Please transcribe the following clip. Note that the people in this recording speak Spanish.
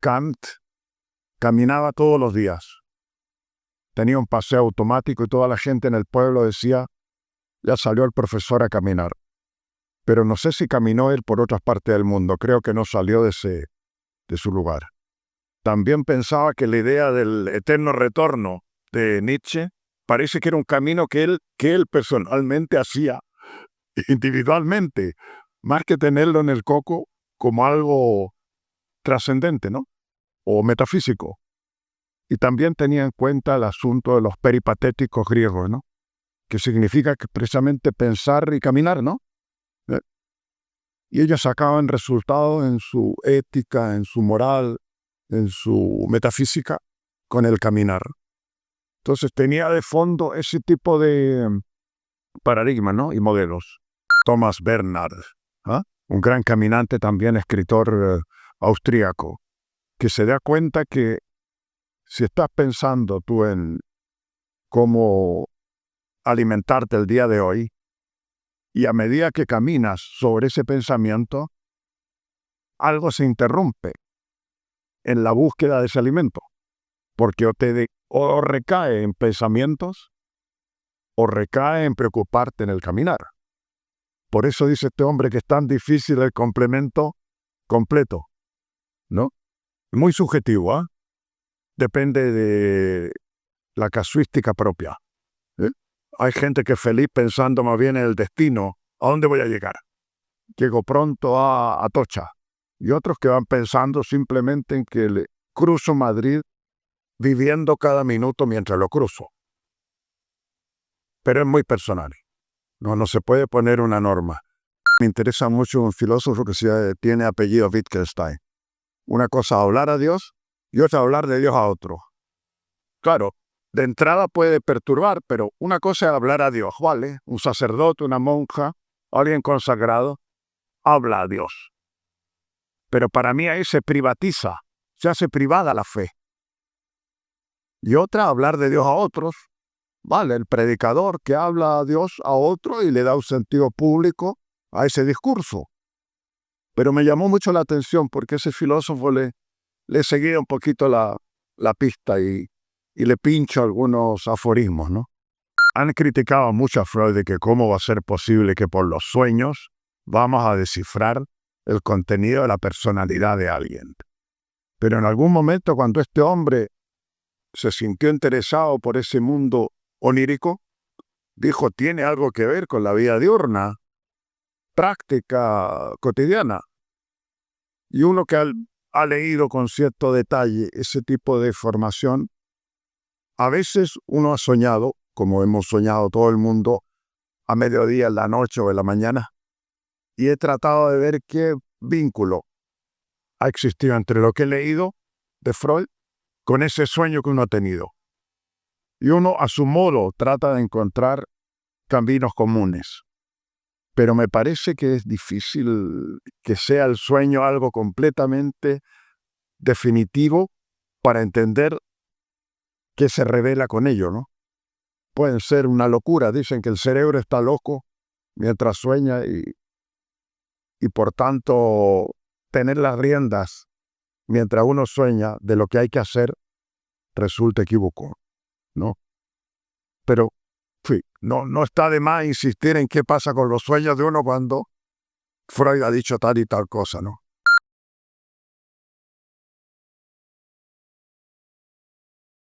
Kant caminaba todos los días. Tenía un paseo automático y toda la gente en el pueblo decía, ya salió el profesor a caminar. Pero no sé si caminó él por otras partes del mundo. Creo que no salió de su lugar. También pensaba que la idea del eterno retorno de Nietzsche parece que era un camino que él personalmente hacía individualmente, más que tenerlo en el coco como algo trascendente, ¿no? O metafísico. Y también tenía en cuenta el asunto de los peripatéticos griegos, ¿no? Que significa que precisamente pensar y caminar, ¿no? Y ellos sacaban resultados en su ética, en su moral, en su metafísica, con el caminar. Entonces tenía de fondo ese tipo de paradigmas, ¿no? Y modelos. Thomas Bernhard, un gran caminante, también escritor austríaco, que se da cuenta que si estás pensando tú en cómo alimentarte el día de hoy, y a medida que caminas sobre ese pensamiento, algo se interrumpe en la búsqueda de ese alimento, porque o recae en pensamientos o recae en preocuparte en el caminar. Por eso dice este hombre que es tan difícil el complemento completo, ¿no? Muy subjetivo, depende de la casuística propia. Hay gente que es feliz pensando más bien en el destino, ¿a dónde voy a llegar? Llego pronto a Atocha. Y otros que van pensando simplemente en que cruzo Madrid viviendo cada minuto mientras lo cruzo. Pero es muy personal. No se puede poner una norma. Me interesa mucho un filósofo que tiene apellido Wittgenstein. Una cosa hablar a Dios y otra hablar de Dios a otro. Claro, de entrada puede perturbar, pero una cosa es hablar a Dios, ¿vale? Un sacerdote, una monja, alguien consagrado, habla a Dios. Pero para mí ahí se privatiza, se hace privada la fe. Y otra, hablar de Dios a otros, ¿vale? El predicador que habla a Dios a otro y le da un sentido público a ese discurso. Pero me llamó mucho la atención porque ese filósofo le seguía un poquito la pista y le pincho algunos aforismos, ¿no? Han criticado mucho a Freud de que cómo va a ser posible que por los sueños vamos a descifrar el contenido de la personalidad de alguien. Pero en algún momento, cuando este hombre se sintió interesado por ese mundo onírico, dijo, tiene algo que ver con la vida diurna, práctica cotidiana. Y uno que ha leído con cierto detalle ese tipo de formación, a veces uno ha soñado, como hemos soñado todo el mundo, a mediodía, en la noche o en la mañana, y he tratado de ver qué vínculo ha existido entre lo que he leído de Freud con ese sueño que uno ha tenido. Y uno, a su modo, trata de encontrar caminos comunes. Pero me parece que es difícil que sea el sueño algo completamente definitivo para entender qué se revela con ello, ¿no? Pueden ser una locura. Dicen que el cerebro está loco mientras sueña y por tanto tener las riendas mientras uno sueña de lo que hay que hacer resulta equívoco, ¿no? Pero sí, no está de más insistir en qué pasa con los sueños de uno cuando Freud ha dicho tal y tal cosa, ¿no?